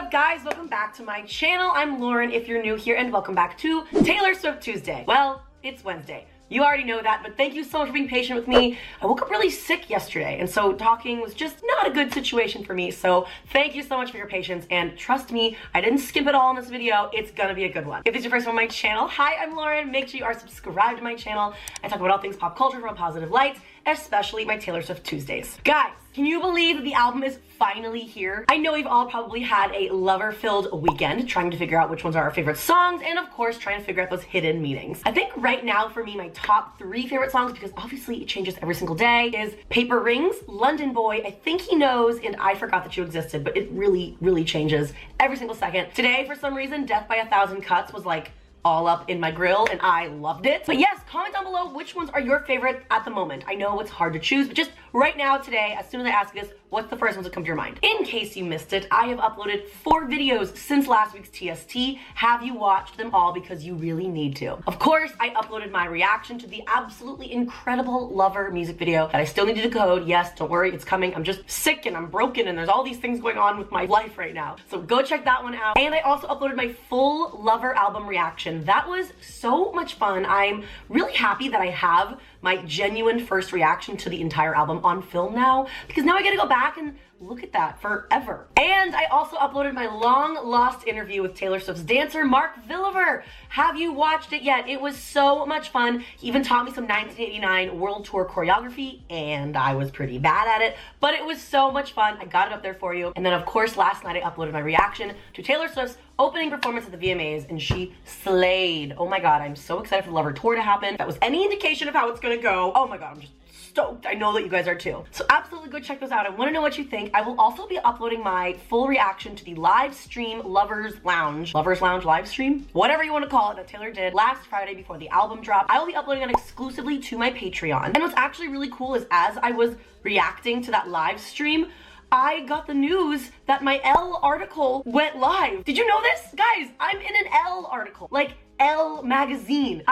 up, guys? Welcome back to my channel. I'm Lauren if you're new here, and welcome back to Taylor Swift Tuesday. Well, it's Wednesday. You already know that, but thank you so much for being patient with me. I woke up really sick yesterday, and so talking was just not a good situation for me. So thank you so much for your patience, and trust me, I didn't skimp it all in this video. It's gonna be a good one. If this is your first one on my channel, hi, I'm Lauren. Make sure you are subscribed to my channel. I talk about all things pop culture from a positive light, especially my Taylor Swift Tuesdays. Guys, can you believe that the album is finally here? I know we've all probably had a lover-filled weekend trying to figure out which ones are our favorite songs, and of course trying to figure out those hidden meanings. I think right now for me, my top 3 favorite songs, because obviously it changes every single day, is Paper Rings, London Boy, I Think He Knows, and I Forgot That You Existed, but it really changes every single second. Today, for some reason, Death by a Thousand Cuts was like all up in my grill, and I loved it. But yes, comment down below which ones are your favorite at the moment. I know it's hard to choose, but just right now, today, as soon as I ask this, what's the first ones that come to your mind? In case you missed it, I have uploaded 4 videos since last week's TST. Have you watched them all? Because you really need to. Of course, I uploaded my reaction to the absolutely incredible Lover music video that I still need to decode. Yes, don't worry, it's coming. I'm just sick and I'm broken and there's all these things going on with my life right now. So go check that one out. And I also uploaded my full Lover album reaction. That was so much fun. I'm really happy that I have my genuine first reaction to the entire album on film now, because now I get to go back and look at that forever. And I also uploaded my long lost interview with Taylor Swift's dancer, Mark Villiver. Have you watched it yet? It was so much fun. He even taught me some 1989 World Tour choreography, and I was pretty bad at it, but it was so much fun. I got it up there for you. And then of course, last night I uploaded my reaction to Taylor Swift's opening performance at the VMAs, and she slayed. Oh my God, I'm so excited for the Lover tour to happen. If that was any indication of how it's gonna go, oh my God, I'm just stoked. I know that you guys are too. So absolutely go check those out. I want to know what you think. I will also be uploading my full reaction to the live stream Lovers Lounge live stream, whatever you want to call it, that Taylor did last Friday before the album dropped. I will be uploading that exclusively to my Patreon. And what's actually really cool is as I was reacting to that live stream, I got the news that my Elle article went live. Did you know this? Guys, I'm in an Elle article. Like, Elle magazine.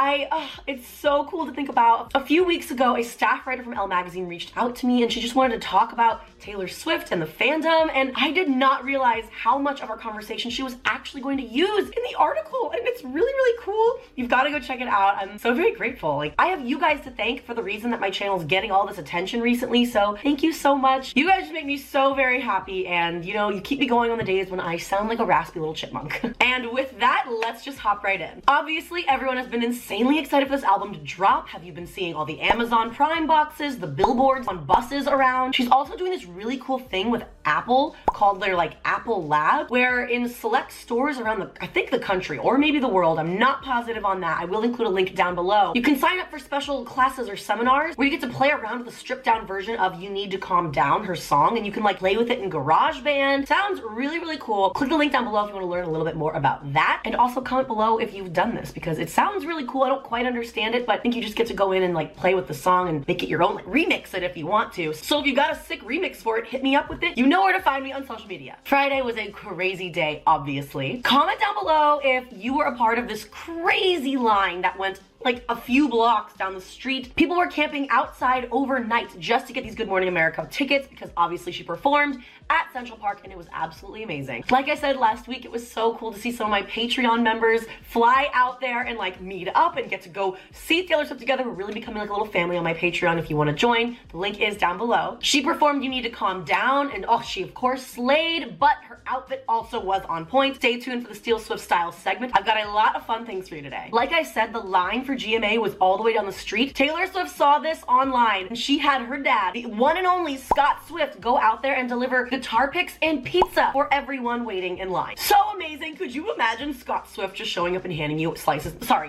It's so cool to think about. A few weeks ago, a staff writer from Elle magazine reached out to me, and she just wanted to talk about Taylor Swift and the fandom, and I did not realize how much of our conversation she was actually going to use in the article, and it's really cool. You've got to go check it out. I'm so very grateful. Like, I have you guys to thank for the reason that my channel is getting all this attention recently, so thank you so much. You guys just make me so very happy, and you know, you keep me going on the days when I sound like a raspy little chipmunk. And with that, let's just hop right in. Obviously, everyone has been insanely excited for this album to drop. Have you been seeing all the Amazon Prime boxes, the billboards on buses around? She's also doing this really cool thing with Apple called their like Apple Lab, where in select stores around the, I think the country or maybe the world, I'm not positive on that. I will include a link down below. You can sign up for special classes or seminars where you get to play around with a stripped down version of You Need to Calm Down, her song, and you can like play with it in GarageBand. Sounds really cool. Click the link down below if you want to learn a little bit more about that, and also comment below if you've done this, because it sounds really cool. I don't quite understand it, but I think you just get to go in and like play with the song and make it your own, like remix it if you want to. So if you got a sick remix for it, hit me up with it. You know where to find me on social media. Friday was a crazy day, obviously. Comment down below if you were a part of this crazy line that went like a few blocks down the street. People were camping outside overnight just to get these Good Morning America tickets, because obviously she performed at Central Park, and it was absolutely amazing. Like I said last week, it was so cool to see some of my Patreon members fly out there and like meet up and get to go see Taylor Swift together. We're really becoming like a little family on my Patreon if you want to join. The link is down below. She performed You Need to Calm Down, and oh, she of course slayed, but her outfit also was on point. Stay tuned for the Steal Swift style segment. I've got a lot of fun things for you today. Like I said, the line for GMA was all the way down the street. Taylor Swift saw this online, and she had her dad, the one and only Scott Swift, go out there and deliver guitar picks and pizza for everyone waiting in line. So amazing. Could you imagine Scott Swift just showing up and handing you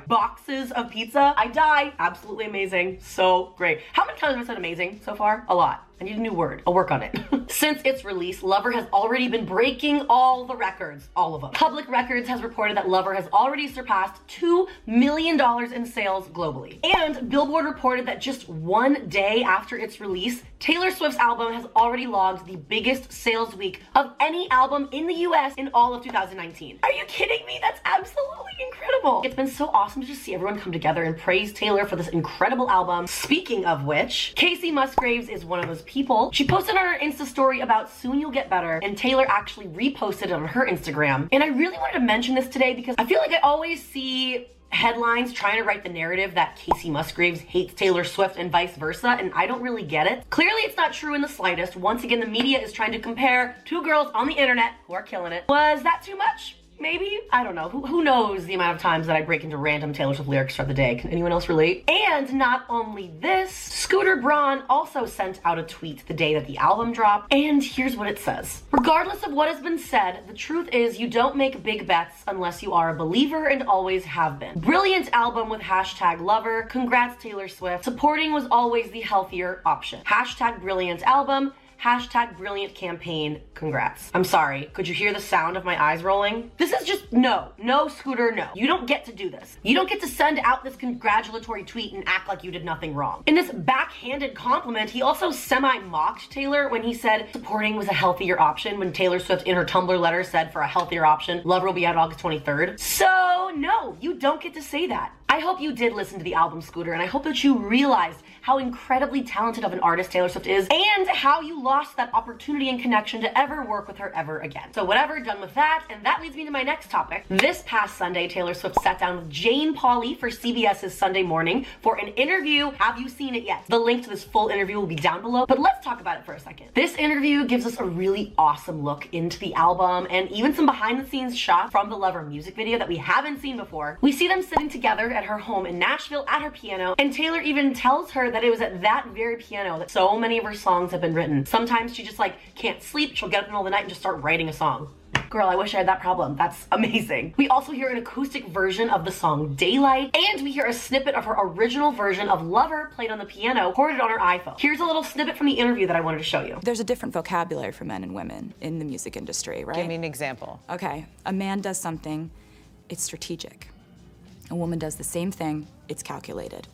boxes of pizza? I die. Absolutely amazing. So great. How many times have I said amazing so far? A lot. I need a new word. I'll work on it. Since its release, Lover has already been breaking all the records, all of them. Public Records has reported that Lover has already surpassed $2 million in sales globally. And Billboard reported that just one day after its release, Taylor Swift's album has already logged the biggest sales week of any album in the US in all of 2019. Are you kidding me? That's absolutely incredible. It's been so awesome to just see everyone come together and praise Taylor for this incredible album. Speaking of which, Casey Musgraves is one of those people. She posted on her Insta story about Soon You'll Get Better, and Taylor actually reposted it on her Instagram. And I really wanted to mention this today because I feel like I always see headlines trying to write the narrative that Casey Musgraves hates Taylor Swift and vice versa, and I don't really get it. Clearly it's not true in the slightest. Once again, the media is trying to compare two girls on the internet who are killing it. Was that too much? Maybe? I don't know. Who knows the amount of times that I break into random Taylor Swift lyrics throughout the day. Can anyone else relate? And not only this, Scooter Braun also sent out a tweet the day that the album dropped, and here's what it says. Regardless of what has been said, the truth is you don't make big bets unless you are a believer and always have been. Brilliant album with #lover. Congrats Taylor Swift. Supporting was always the healthier option. #brilliant album. #brilliant campaign. Congrats. I'm sorry. Could you hear the sound of my eyes rolling? This is just no, Scooter, no. You don't get to do this. You don't get to send out this congratulatory tweet and act like you did nothing wrong. In this backhanded compliment, he also semi-mocked Taylor when he said supporting was a healthier option, when Taylor Swift in her Tumblr letter said for a healthier option, Lover will be out August 23rd. So no, you don't get to say that. I hope you did listen to the album, Scooter, and I hope that you realized how incredibly talented of an artist Taylor Swift is and how you lost that opportunity and connection to ever work with her ever again. So whatever, done with that, and that leads me to my next topic. This past Sunday, Taylor Swift sat down with Jane Pauley for CBS's Sunday Morning for an interview. Have you seen it yet? The link to this full interview will be down below, but let's talk about it for a second. This interview gives us a really awesome look into the album and even some behind the scenes shots from the Lover music video that we haven't seen before. We see them sitting together at her home in Nashville at her piano, and Taylor even tells her that it was at that very piano that so many of her songs have been written. Sometimes she just like can't sleep, she'll get up in the middle of the night and just start writing a song. Girl, I wish I had that problem. That's amazing. We also hear an acoustic version of the song Daylight, and we hear a snippet of her original version of Lover played on the piano, recorded on her iPhone. Here's a little snippet from the interview that I wanted to show you. There's a different vocabulary for men and women in the music industry, right? Give me an example. Okay, a man does something, it's strategic. A woman does the same thing, it's calculated.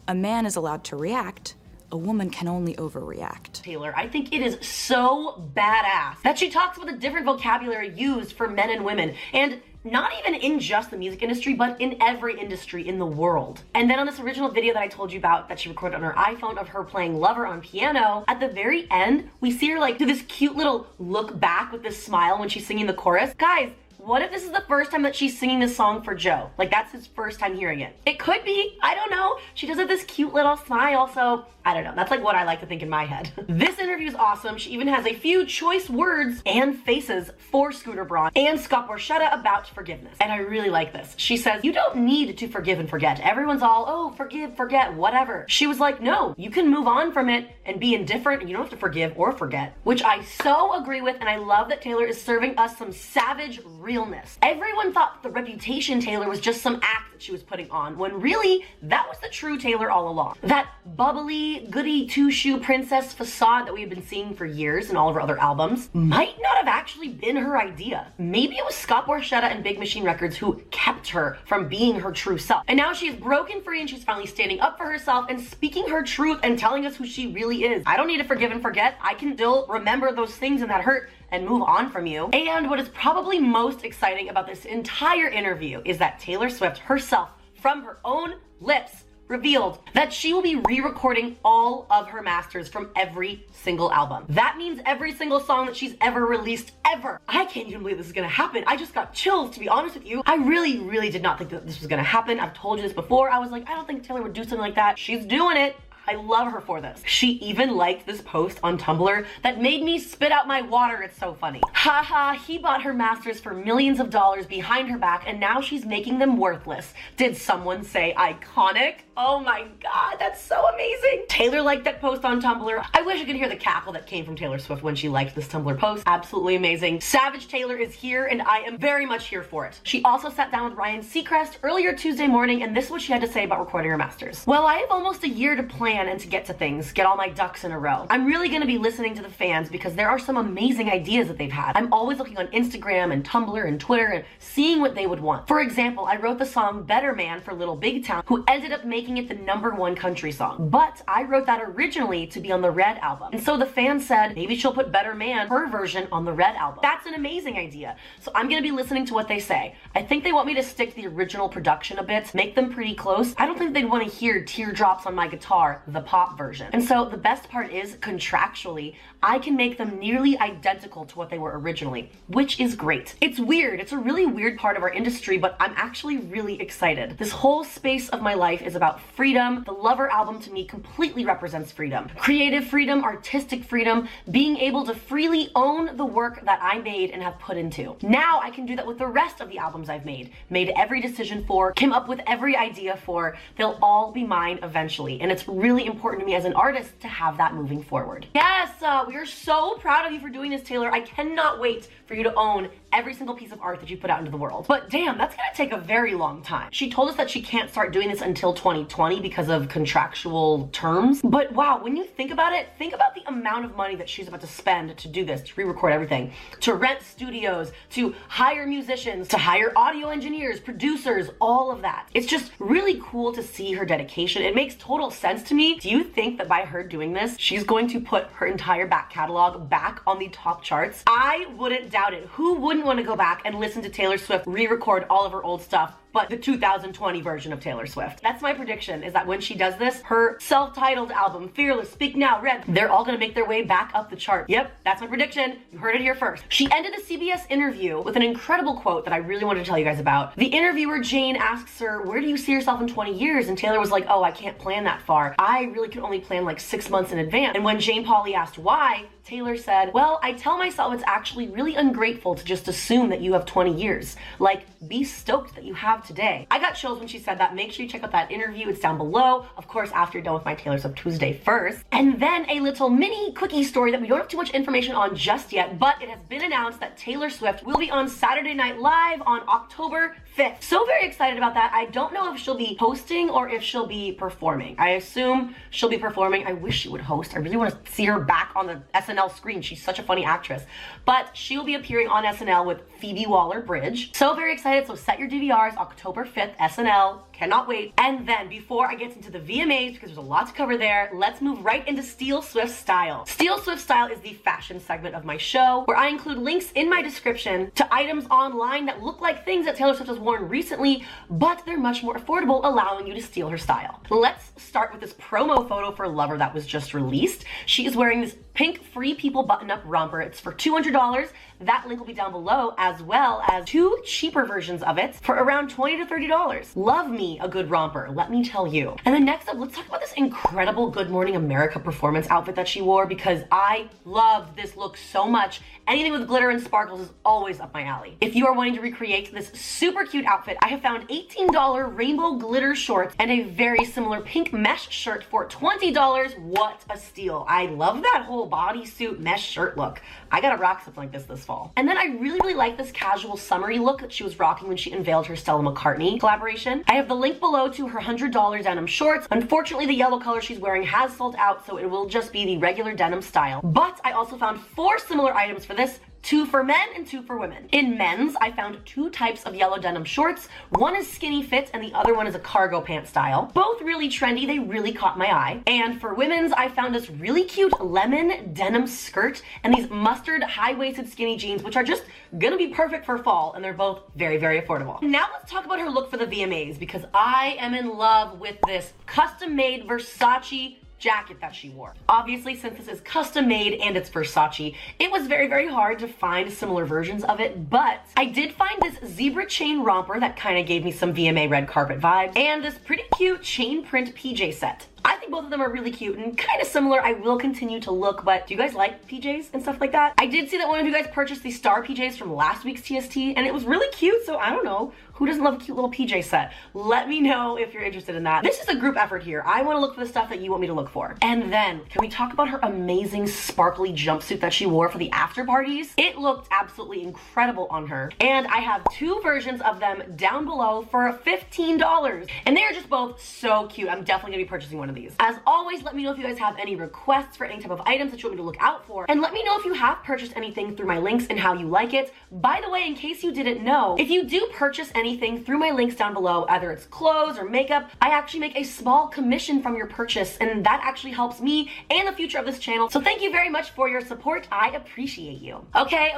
A man is allowed to react, a woman can only overreact. Taylor, I think it is so badass that she talks about the different vocabulary used for men and women, and not even in just the music industry, but in every industry in the world. And then on this original video that I told you about that she recorded on her iPhone of her playing Lover on piano, at the very end, we see her like do this cute little look back with this smile when she's singing the chorus. Guys, what if this is the first time that she's singing this song for Joe? Like, that's his first time hearing it. It could be, I don't know. She does have this cute little smile, so I don't know. That's like what I like to think in my head. This interview is awesome. She even has a few choice words and faces for Scooter Braun and Scott Borchetta about forgiveness. And I really like this. She says, you don't need to forgive and forget. Everyone's all, oh, forgive, forget, whatever. She was like, no, you can move on from it and be indifferent, and you don't have to forgive or forget, which I so agree with. And I love that Taylor is serving us some savage realness. Everyone thought the Reputation Taylor was just some act that she was putting on, when really that was the true Taylor all along. That bubbly, goody two-shoe princess facade that we have been seeing for years in all of her other albums might not have actually been her idea. Maybe it was Scott Borchetta and Big Machine Records who kept her from being her true self. And now she is broken free and she's finally standing up for herself and speaking her truth and telling us who she really is. I don't need to forgive and forget. I can still remember those things and that hurt and move on from you. And what is probably most exciting about this entire interview is that Taylor Swift herself, from her own lips, revealed that she will be re-recording all of her masters from every single album. That means every single song that she's ever released, ever. I can't even believe this is gonna happen. I just got chills, to be honest with you. I really did not think that this was gonna happen. I've told you this before. I was like, I don't think Taylor would do something like that. She's doing it. I love her for this. She even liked this post on Tumblr that made me spit out my water. It's so funny. Haha, he bought her masters for millions of dollars behind her back and now she's making them worthless. Did someone say iconic? Oh my God, that's so amazing. Taylor liked that post on Tumblr. I wish I could hear the cackle that came from Taylor Swift when she liked this Tumblr post. Absolutely amazing. Savage Taylor is here and I am very much here for it. She also sat down with Ryan Seacrest earlier Tuesday morning, and this is what she had to say about recording her masters. Well, I have almost a year to plan plan and to get to things, get all my ducks in a row. I'm really gonna be listening to the fans because there are some amazing ideas that they've had. I'm always looking on Instagram and Tumblr and Twitter and seeing what they would want. For example, I wrote the song Better Man for Little Big Town, who ended up making it the #1 country song. But I wrote that originally to be on the Red album. And so the fans said, maybe she'll put Better Man, her version, on the Red album. That's an amazing idea. So I'm gonna be listening to what they say. I think they want me to stick to the original production a bit, make them pretty close. I don't think they'd want to hear Teardrops on My Guitar, the pop version. And so the best part is, contractually, I can make them nearly identical to what they were originally, which is great. It's weird. It's a really weird part of our industry, but I'm actually really excited. This whole space of my life is about freedom. The Lover album to me completely represents freedom. Creative freedom, artistic freedom, being able to freely own the work that I made and have put into. Now I can do that with the rest of the albums I've made every decision for, came up with every idea for. They'll all be mine eventually, and it's really important to me as an artist to have that moving forward. Yes, we are so proud of you for doing this, Taylor. I cannot wait for you to own every single piece of art that you put out into the world. But damn, that's gonna take a very long time. She told us that she can't start doing this until 2020 because of contractual terms. But wow, when you think about it, think about the amount of money that she's about to spend to do this, to re-record everything, to rent studios, to hire musicians, to hire audio engineers, producers, all of that. It's just really cool to see her dedication. It makes total sense to me. Do you think that by her doing this, she's going to put her entire back catalog back on the top charts? I wouldn't doubt it. Who wouldn't want to go back and listen to Taylor Swift re-record all of her old stuff, but the 2020 version of Taylor Swift? That's my prediction, is that when she does this, her self-titled album, Fearless, Speak Now, Red, they're all gonna make their way back up the chart. Yep, that's my prediction. You heard it here first. She ended the CBS interview with an incredible quote that I really wanted to tell you guys about. The interviewer, Jane, asks her, where do you see yourself in 20 years? And Taylor was like, oh, I can't plan that far. I really can only plan like 6 months in advance. And when Jane Pauley asked why, Taylor said, well, I tell myself it's actually really ungrateful to just assume that you have 20 years. Like, be stoked that you have today. I got chills when she said that. Make sure you check out that interview. It's down below. Of course, after you're done with my Taylor Swift Tuesday first. And then a little mini quickie story that we don't have too much information on just yet, but it has been announced that Taylor Swift will be on Saturday Night Live on October 5th. So very excited about that. I don't know if she'll be hosting or if she'll be performing. I assume she'll be performing. I wish she would host. I really want to see her back on the SNL screen. She's such a funny actress. But she will be appearing on SNL with Phoebe Waller-Bridge. So very excited. So set your DVRs, October 5th, SNL. Cannot wait. And then before I get into the VMAs, because there's a lot to cover there, let's move right into Steal Swift Style. Steal Swift Style is the fashion segment of my show, where I include links in my description to items online that look like things that Taylor Swift has worn recently, but they're much more affordable, allowing you to steal her style. Let's start with this promo photo for Lover that was just released. She is wearing this pink Free People button-up romper. It's for $200. That link will be down below, as well as 2 cheaper versions of it for around $20 to $30. Love me a good romper, let me tell you. And then next up, let's talk about this incredible Good Morning America performance outfit that she wore, because I love this look so much. Anything with glitter and sparkles is always up my alley. If you are wanting to recreate this super cute outfit, I have found $18 rainbow glitter shorts and a very similar pink mesh shirt for $20. What a steal. I love that whole bodysuit mesh shirt look. I gotta rock something like this fall. And then I really like this casual summery look that she was rocking when she unveiled her Stella McCartney collaboration. I have the link below to her $100 denim shorts. Unfortunately, the yellow color she's wearing has sold out, so it will just be the regular denim style. But I also found 4 similar items for this, 2 for men and 2 for women. In men's, I found 2 types of yellow denim shorts. One is skinny fit and the other one is a cargo pant style. Both really trendy, they really caught my eye. And for women's, I found this really cute lemon denim skirt and these mustard high-waisted skinny jeans, which are just gonna be perfect for fall, and they're both very affordable. Now let's talk about her look for the VMAs, because I am in love with this custom-made Versace jacket that she wore. Obviously, since this is custom made and it's Versace, it was very hard to find similar versions of it, but I did find this zebra chain romper that kind of gave me some VMA red carpet vibes, and this pretty cute chain print PJ set. I think both of them are really cute and kind of similar. I will continue to look, but do you guys like PJs and stuff like that? I did see that one of you guys purchased the star PJs from last week's TST, and it was really cute, so I don't know. Who doesn't love a cute little PJ set? Let me know if you're interested in that. This is a group effort here. I want to look for the stuff that you want me to look for. And then, can we talk about her amazing sparkly jumpsuit that she wore for the after parties? It looked absolutely incredible on her. And I have 2 versions of them down below for $15. And they are just both so cute. I'm definitely gonna be purchasing one of of these. As always, let me know if you guys have any requests for any type of items that you want me to look out for, and let me know if you have purchased anything through my links and how you like it. By the way, in case you didn't know, if you do purchase anything through my links down below, either it's clothes or makeup, I actually make a small commission from your purchase, and that actually helps me and the future of this channel. So thank you very much for your support. I appreciate you. Okay.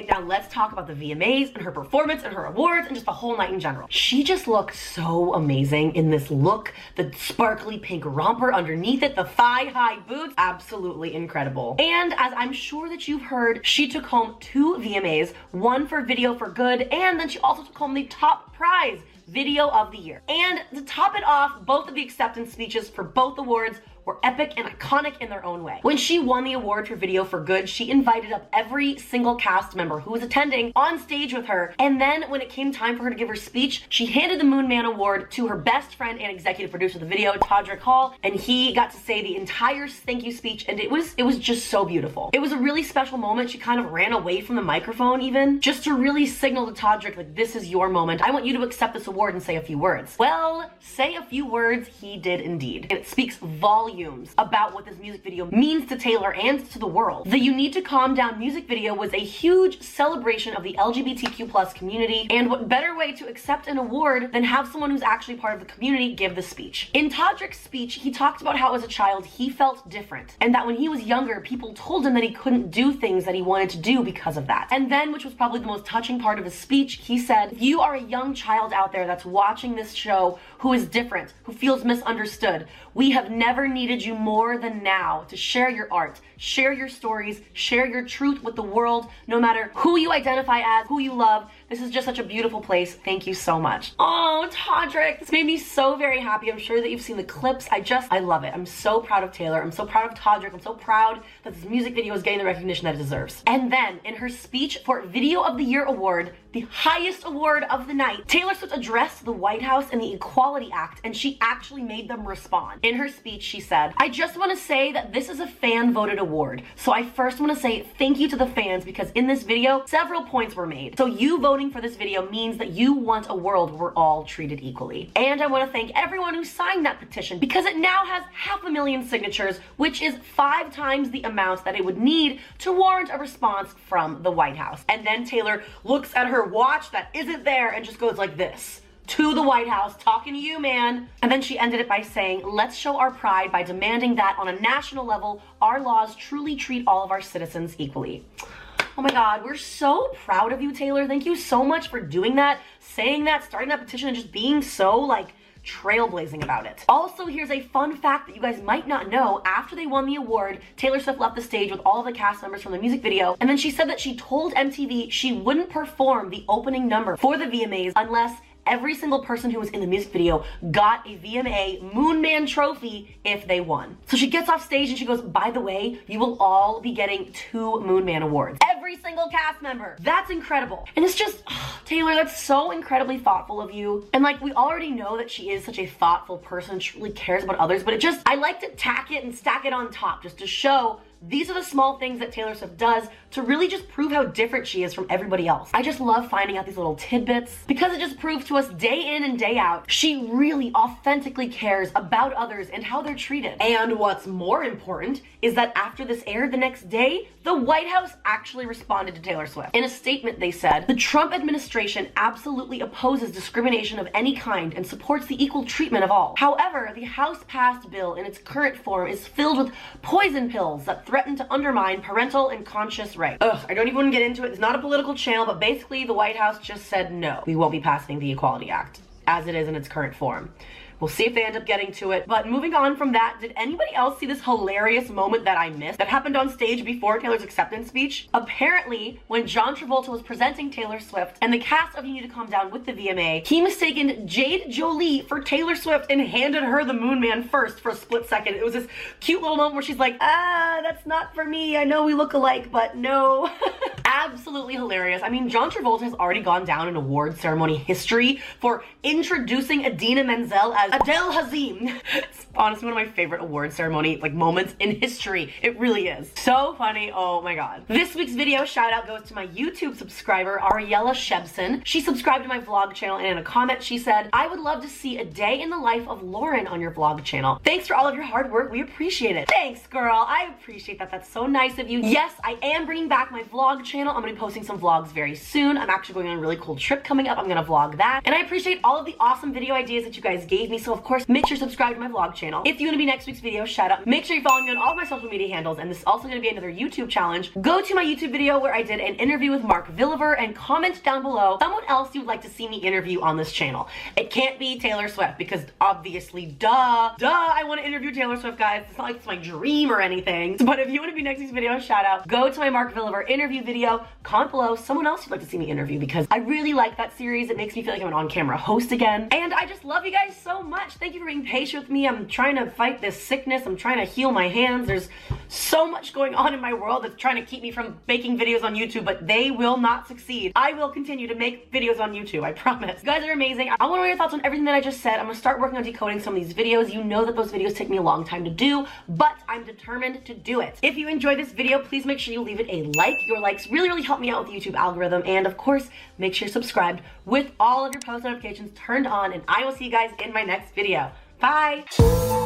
Now let's talk about the VMAs and her performance and her awards and just the whole night in general. She just looked so amazing in this look, the sparkly pink romper underneath it, the thigh-high boots, absolutely incredible. And as I'm sure that you've heard, she took home 2 VMAs, one for Video for Good, and then she also took home the top prize, Video of the Year. And to top it off, both of the acceptance speeches for both awards were epic and iconic in their own way. When she won the award for Video for Good, she invited up every single cast member who was attending on stage with her, and then when it came time for her to give her speech, she handed the Moon Man Award to her best friend and executive producer of the video, Todrick Hall, and he got to say the entire thank you speech, and it was just so beautiful. It was a really special moment. She kind of ran away from the microphone even, just to really signal to Todrick, like, this is your moment. I want you to accept this award and say a few words. Well, say a few words he did indeed. And it speaks volumes about what this music video means to Taylor and to the world. The You Need to Calm Down music video was a huge celebration of the LGBTQ+ community, and what better way to accept an award than have someone who's actually part of the community give the speech. In Todrick's speech, he talked about how as a child he felt different, and that when he was younger, people told him that he couldn't do things that he wanted to do because of that. And then, which was probably the most touching part of his speech, he said, if you are a young child out there that's watching this show who is different, who feels misunderstood, we have never needed you more than now to share your art, share your stories, share your truth with the world, no matter who you identify as, who you love. This is just such a beautiful place. Thank you so much. Oh, Todrick, this made me so very happy. I'm sure that you've seen the clips. I love it. I'm so proud of Taylor. I'm so proud of Todrick. I'm so proud that this music video is getting the recognition that it deserves. And then in her speech for Video of the Year award, the highest award of the night, Taylor Swift addressed the White House and the Equality Act, and she actually made them respond. In her speech, she said, I just want to say that this is a fan-voted award. So I first want to say thank you to the fans, because in this video, several points were made. So you voting for this video means that you want a world where we're all treated equally. And I want to thank everyone who signed that petition, because it now has 500,000 signatures, which is 5 times the amount that it would need to warrant a response from the White House. And then Taylor looks at her watch that isn't there and just goes like this to the White House, talking to you, man. And then she ended it by saying, let's show our pride by demanding that on a national level, our laws truly treat all of our citizens equally. Oh my God, we're so proud of you, Taylor. Thank you so much for doing that, saying that, starting that petition, and just being so, like, trailblazing about it. Also, here's a fun fact that you guys might not know. After they won the award, Taylor Swift left the stage with all of the cast members from the music video, and then she said that she told MTV she wouldn't perform the opening number for the VMAs unless every single person who was in the music video got a VMA Moon Man trophy if they won. So she gets off stage and she goes, by the way, you will all be getting 2 Moon Man awards. Every single cast member. That's incredible. And it's just, oh, Taylor, that's so incredibly thoughtful of you. And like, we already know that she is such a thoughtful person. She really cares about others, but I like to tack it and stack it on top just to show these are the small things that Taylor Swift does to really just prove how different she is from everybody else. I just love finding out these little tidbits because it just proves to us day in and day out, she really authentically cares about others and how they're treated. And what's more important is that after this aired the next day, the White House actually responded to Taylor Swift. In a statement, they said, the Trump administration absolutely opposes discrimination of any kind and supports the equal treatment of all. However, the House-passed bill in its current form is filled with poison pills that threaten to undermine parental and conscious rights. Ugh, I don't even want to get into it. It's not a political channel, but basically the White House just said no. We won't be passing the Equality Act as it is in its current form. We'll see if they end up getting to it. But moving on from that, did anybody else see this hilarious moment that I missed that happened on stage before Taylor's acceptance speech? Apparently, when John Travolta was presenting Taylor Swift and the cast of You Need to Calm Down with the VMA, he mistaken Jade Jolie for Taylor Swift and handed her the Moon Man first for a split second. It was this cute little moment where she's like, that's not for me. I know we look alike, but no. Absolutely hilarious. I mean, John Travolta has already gone down in award ceremony history for introducing Idina Menzel as as Adele Hazim. It's honestly one of my favorite award ceremony moments in history. It really is. So funny. Oh my god. This week's video shout out goes to my YouTube subscriber, Ariella Shebson. She subscribed to my vlog channel, and in a comment she said, I would love to see a day in the life of Lauren on your vlog channel. Thanks for all of your hard work. We appreciate it. Thanks, girl. I appreciate that. That's so nice of you. Yes, I am bringing back my vlog channel. I'm gonna be posting some vlogs very soon. I'm actually going on a really cool trip coming up. I'm gonna vlog that. And I appreciate all of the awesome video ideas that you guys gave me. So of course, make sure to subscribe to my vlog channel. If you want to be next week's video shout out, make sure you follow me on all of my social media handles. And this is also gonna be another YouTube challenge. Go to my YouTube video where I did an interview with Mark Villiver and comment down below someone else you would like to see me interview on this channel. It can't be Taylor Swift because obviously, I want to interview Taylor Swift, guys. It's not like it's my dream or anything. But if you want to be next week's video shout out, go to my Mark Villiver interview video, comment below someone else you'd like to see me interview because I really like that series. It makes me feel like I'm an on-camera host again. And I just love you guys so much. Thank you for being patient with me. I'm trying to fight this sickness. I'm trying to heal my hands. There's so much going on in my world that's trying to keep me from making videos on YouTube, but they will not succeed. I will continue to make videos on YouTube, I promise. You guys are amazing. I want to know your thoughts on everything that I just said. I'm gonna start working on decoding some of these videos. You know that those videos take me a long time to do, but I'm determined to do it. If you enjoyed this video, please make sure you leave it a like. Your likes really help me out with the YouTube algorithm. And of course, make sure you're subscribed with all of your post notifications turned on, and I will see you guys in my next video. Bye!